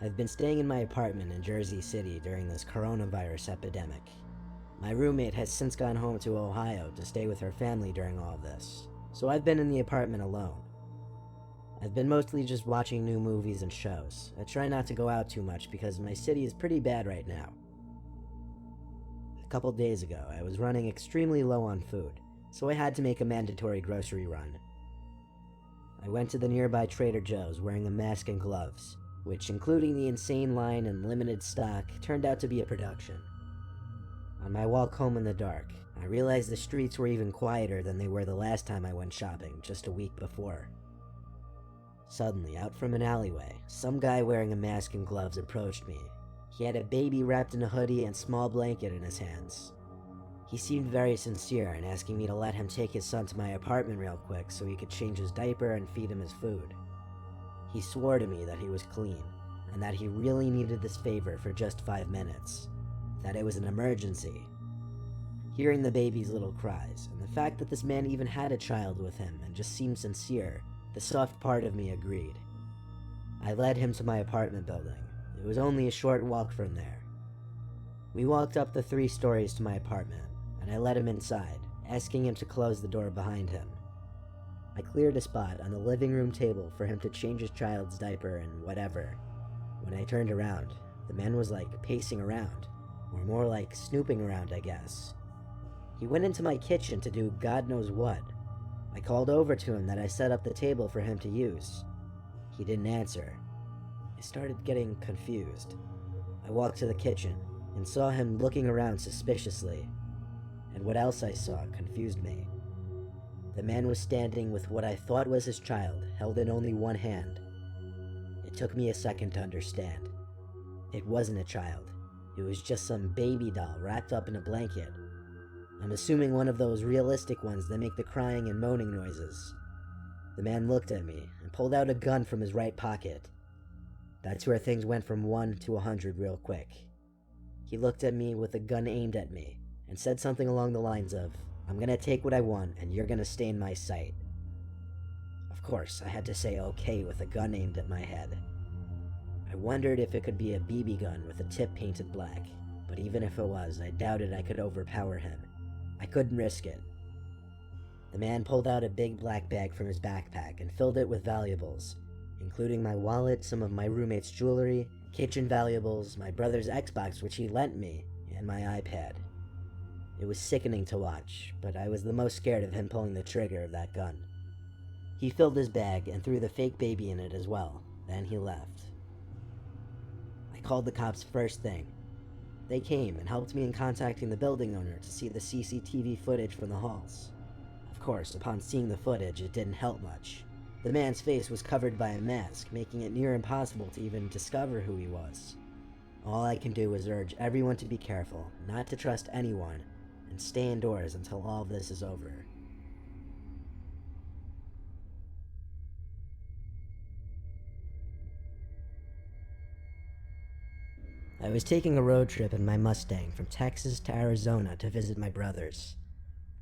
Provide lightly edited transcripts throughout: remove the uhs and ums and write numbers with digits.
I've been staying in my apartment in Jersey City during this coronavirus epidemic. My roommate has since gone home to Ohio to stay with her family during all of this, so I've been in the apartment alone. I've been mostly just watching new movies and shows. I try not to go out too much because my city is pretty bad right now. A couple days ago, I was running extremely low on food, so I had to make a mandatory grocery run. I went to the nearby Trader Joe's wearing a mask and gloves, which, including the insane line and limited stock, turned out to be a production. On my walk home in the dark, I realized the streets were even quieter than they were the last time I went shopping, just a week before. Suddenly, out from an alleyway, some guy wearing a mask and gloves approached me. He had a baby wrapped in a hoodie and small blanket in his hands. He seemed very sincere in asking me to let him take his son to my apartment real quick so he could change his diaper and feed him his food. He swore to me that he was clean, and that he really needed this favor for just 5 minutes. That it was an emergency. Hearing the baby's little cries, and the fact that this man even had a child with him and just seemed sincere, the soft part of me agreed. I led him to my apartment building. It was only a short walk from there. We walked up the 3 stories to my apartment, and I let him inside, asking him to close the door behind him. I cleared a spot on the living room table for him to change his child's diaper and whatever. When I turned around, the man was like pacing around, or more like snooping around, I guess. He went into my kitchen to do God knows what. I called over to him that I set up the table for him to use. He didn't answer. I started getting confused. I walked to the kitchen and saw him looking around suspiciously, and what else I saw confused me. The man was standing with what I thought was his child, held in only one hand. It took me a second to understand. It wasn't a child. It was just some baby doll wrapped up in a blanket. I'm assuming one of those realistic ones that make the crying and moaning noises. The man looked at me and pulled out a gun from his right pocket. That's where things went from 1 to 100 real quick. He looked at me with a gun aimed at me and said something along the lines of, "I'm gonna take what I want and you're gonna stay in my sight." Of course, I had to say okay with a gun aimed at my head. I wondered if it could be a BB gun with a tip painted black, but even if it was, I doubted I could overpower him. I couldn't risk it. The man pulled out a big black bag from his backpack and filled it with valuables, including my wallet, some of my roommate's jewelry, kitchen valuables, my brother's Xbox which he lent me, and my iPad. It was sickening to watch, but I was the most scared of him pulling the trigger of that gun. He filled his bag and threw the fake baby in it as well, then he left. I called the cops first thing. They came and helped me in contacting the building owner to see the CCTV footage from the halls. Of course, upon seeing the footage, it didn't help much. The man's face was covered by a mask, making it near impossible to even discover who he was. All I can do is urge everyone to be careful, not to trust anyone, and stay indoors until all of this is over. I was taking a road trip in my Mustang from Texas to Arizona to visit my brothers.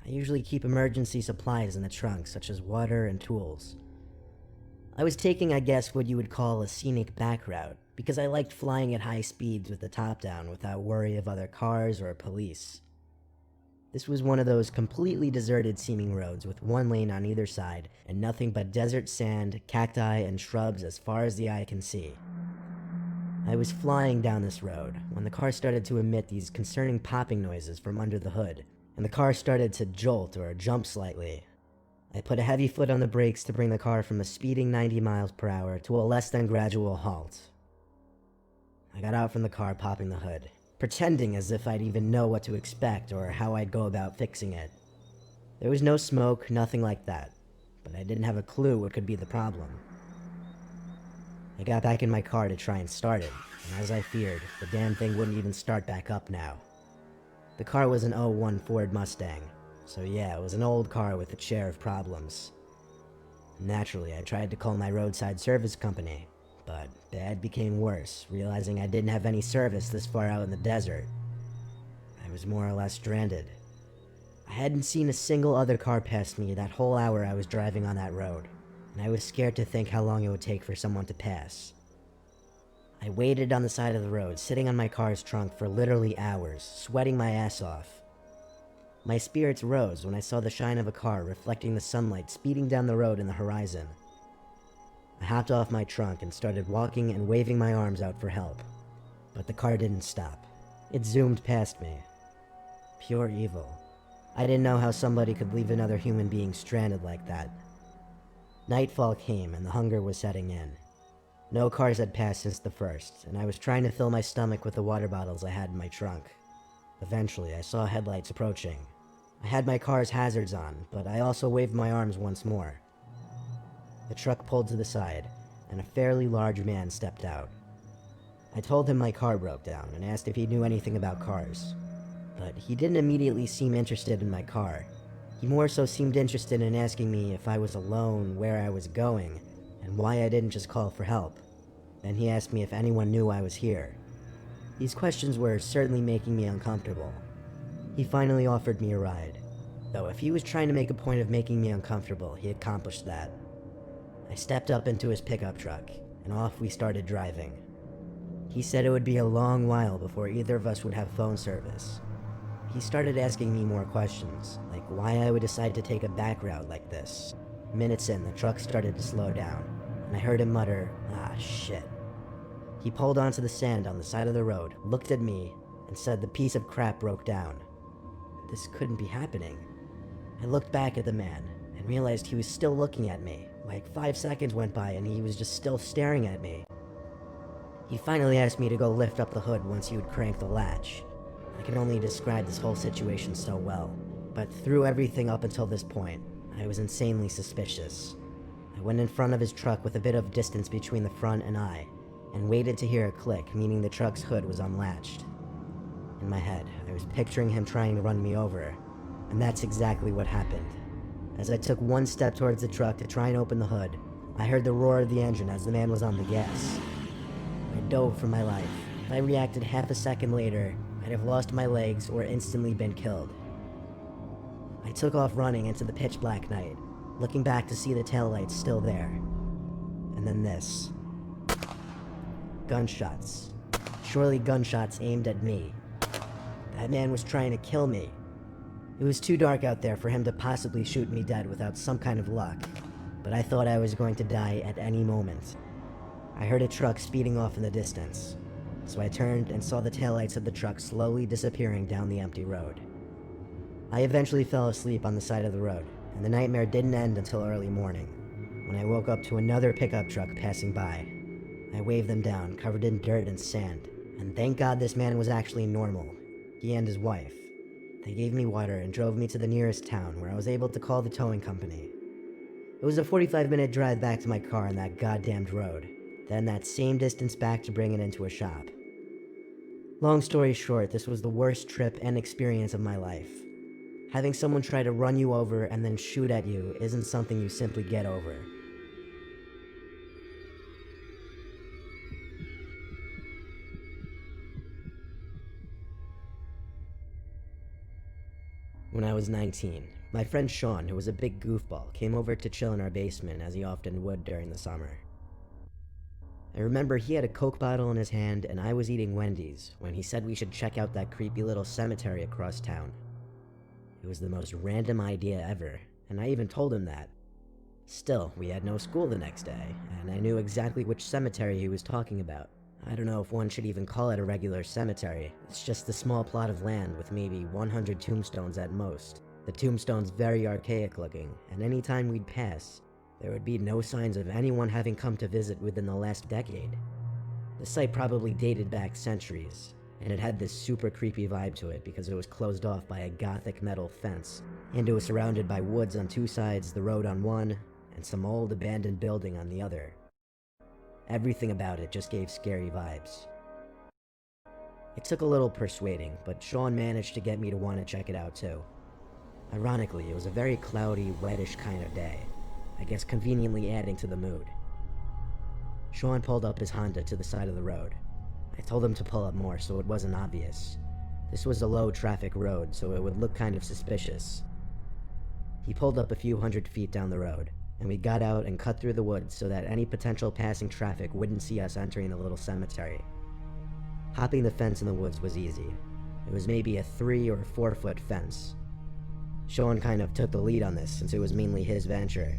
I usually keep emergency supplies in the trunk, such as water and tools. I was taking, I guess, what you would call a scenic back route, because I liked flying at high speeds with the top down without worry of other cars or police. This was one of those completely deserted seeming roads with one lane on either side and nothing but desert sand, cacti, and shrubs as far as the eye can see. I was flying down this road when the car started to emit these concerning popping noises from under the hood, and the car started to jolt or jump slightly. I put a heavy foot on the brakes to bring the car from a speeding 90 miles per hour to a less than gradual halt. I got out from the car popping the hood, pretending as if I'd even know what to expect or how I'd go about fixing it. There was no smoke, nothing like that, but I didn't have a clue what could be the problem. I got back in my car to try and start it, and as I feared, the damn thing wouldn't even start back up now. The car was an '01 Ford Mustang, so yeah, it was an old car with its share of problems. Naturally, I tried to call my roadside service company, but bad became worse, realizing I didn't have any service this far out in the desert. I was more or less stranded. I hadn't seen a single other car pass me that whole hour I was driving on that road, and I was scared to think how long it would take for someone to pass. I waited on the side of the road, sitting on my car's trunk for literally hours, sweating my ass off. My spirits rose when I saw the shine of a car reflecting the sunlight speeding down the road in the horizon. I hopped off my trunk and started walking and waving my arms out for help. But the car didn't stop. It zoomed past me. Pure evil. I didn't know how somebody could leave another human being stranded like that. Nightfall came and the hunger was setting in. No cars had passed since the first, and I was trying to fill my stomach with the water bottles I had in my trunk. Eventually, I saw headlights approaching. I had my car's hazards on, but I also waved my arms once more. The truck pulled to the side, and a fairly large man stepped out. I told him my car broke down and asked if he knew anything about cars. But he didn't immediately seem interested in my car. He more so seemed interested in asking me if I was alone, where I was going, and why I didn't just call for help. Then he asked me if anyone knew I was here. These questions were certainly making me uncomfortable. He finally offered me a ride. Though if he was trying to make a point of making me uncomfortable, he accomplished that. I stepped up into his pickup truck, and off we started driving. He said it would be a long while before either of us would have phone service. He started asking me more questions, like why I would decide to take a back route like this. Minutes in, the truck started to slow down, and I heard him mutter, "Ah, shit." He pulled onto the sand on the side of the road, looked at me, and said the piece of crap broke down. This couldn't be happening. I looked back at the man, and realized he was still looking at me. Like 5 seconds went by and he was just still staring at me. He finally asked me to go lift up the hood once he would crank the latch. I can only describe this whole situation so well, but through everything up until this point, I was insanely suspicious. I went in front of his truck with a bit of distance between the front and I, and waited to hear a click, meaning the truck's hood was unlatched. In my head, I was picturing him trying to run me over, and that's exactly what happened. As I took one step towards the truck to try and open the hood, I heard the roar of the engine as the man was on the gas. I dove for my life. If I reacted half a second later, I'd have lost my legs or instantly been killed. I took off running into the pitch black night, looking back to see the taillights still there. And then this. Gunshots. Surely gunshots aimed at me. That man was trying to kill me. It was too dark out there for him to possibly shoot me dead without some kind of luck, but I thought I was going to die at any moment. I heard a truck speeding off in the distance, so I turned and saw the taillights of the truck slowly disappearing down the empty road. I eventually fell asleep on the side of the road, and the nightmare didn't end until early morning, when I woke up to another pickup truck passing by. I waved them down, covered in dirt and sand, and thank God this man was actually normal, he and his wife. They gave me water and drove me to the nearest town where I was able to call the towing company. It was a 45-minute drive back to my car on that goddamned road, then that same distance back to bring it into a shop. Long story short, this was the worst trip and experience of my life. Having someone try to run you over and then shoot at you isn't something you simply get over. When I was 19, my friend Sean, who was a big goofball, came over to chill in our basement as he often would during the summer. I remember he had a Coke bottle in his hand and I was eating Wendy's when he said we should check out that creepy little cemetery across town. It was the most random idea ever, and I even told him that. Still, we had no school the next day, and I knew exactly which cemetery he was talking about. I don't know if one should even call it a regular cemetery. It's just a small plot of land with maybe 100 tombstones at most. The tombstones very archaic looking, and any time we'd pass, there would be no signs of anyone having come to visit within the last decade. The site probably dated back centuries, and it had this super creepy vibe to it because it was closed off by a gothic metal fence, and it was surrounded by woods on two sides, the road on one, and some old abandoned building on the other. Everything about it just gave scary vibes. It took a little persuading, but Sean managed to get me to want to check it out too. Ironically, it was a very cloudy, wettish kind of day, I guess conveniently adding to the mood. Sean pulled up his Honda to the side of the road. I told him to pull up more so it wasn't obvious. This was a low traffic road, so it would look kind of suspicious. He pulled up a few hundred feet down the road, and we got out and cut through the woods so that any potential passing traffic wouldn't see us entering the little cemetery. Hopping the fence in the woods was easy. It was maybe a 3 or 4 foot fence. Sean kind of took the lead on this since it was mainly his venture.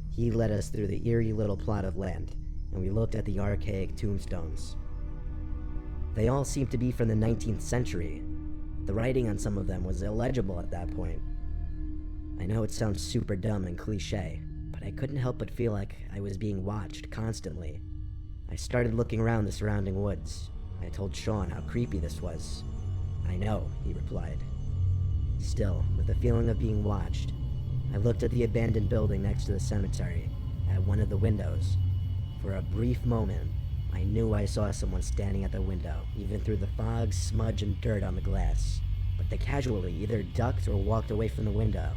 He led us through the eerie little plot of land, and we looked at the archaic tombstones. They all seemed to be from the 19th century. The writing on some of them was illegible at that point. I know it sounds super dumb and cliche, but I couldn't help but feel like I was being watched constantly. I started looking around the surrounding woods. I told Sean how creepy this was. "I know," he replied. Still, with the feeling of being watched, I looked at the abandoned building next to the cemetery, at one of the windows. For a brief moment, I knew I saw someone standing at the window, even through the fog, smudge, and dirt on the glass, but they casually either ducked or walked away from the window.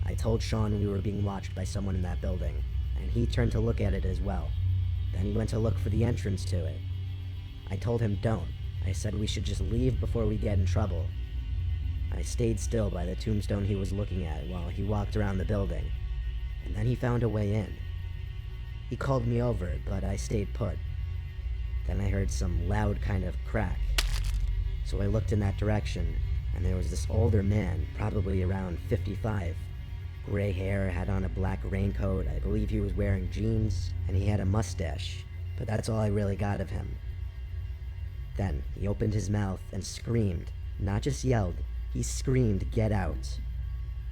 I told Sean we were being watched by someone in that building, and he turned to look at it as well. Then he went to look for the entrance to it. I told him don't. I said we should just leave before we get in trouble. I stayed still by the tombstone he was looking at while he walked around the building, and then he found a way in. He called me over, but I stayed put. Then I heard some loud kind of crack. So I looked in that direction, and there was this older man, probably around 55. Gray hair, had on a black raincoat, I believe he was wearing jeans, and he had a mustache, but that's all I really got of him. Then he opened his mouth and screamed, not just yelled, he screamed, "Get out."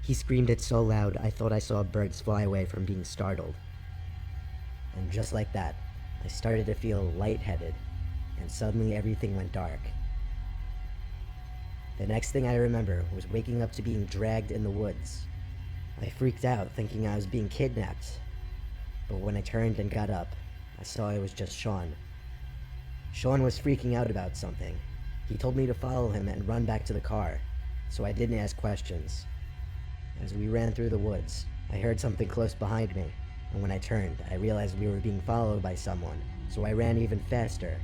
He screamed it so loud I thought I saw birds fly away from being startled. And just like that, I started to feel lightheaded, and suddenly everything went dark. The next thing I remember was waking up to being dragged in the woods. I freaked out thinking I was being kidnapped, but when I turned and got up, I saw it was just Sean. Sean was freaking out about something. He told me to follow him and run back to the car, so I didn't ask questions. As we ran through the woods, I heard something close behind me, and when I turned, I realized we were being followed by someone, so I ran even faster.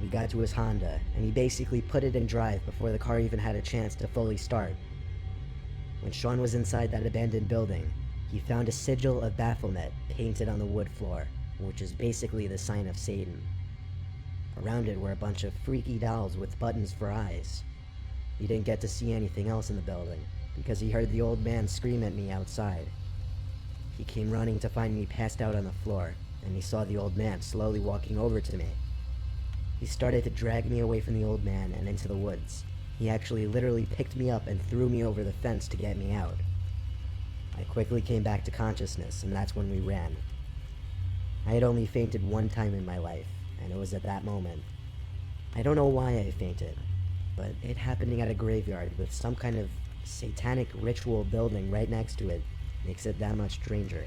We got to his Honda, and he basically put it in drive before the car even had a chance to fully start. When Sean was inside that abandoned building, he found a sigil of Baphomet painted on the wood floor, which is basically the sign of Satan. Around it were a bunch of freaky dolls with buttons for eyes. He didn't get to see anything else in the building, because he heard the old man scream at me outside. He came running to find me passed out on the floor, and he saw the old man slowly walking over to me. He started to drag me away from the old man and into the woods. He actually literally picked me up and threw me over the fence to get me out. I quickly came back to consciousness, and that's when we ran. I had only fainted one time in my life, and it was at that moment. I don't know why I fainted, but it happening at a graveyard with some kind of satanic ritual building right next to it makes it that much stranger.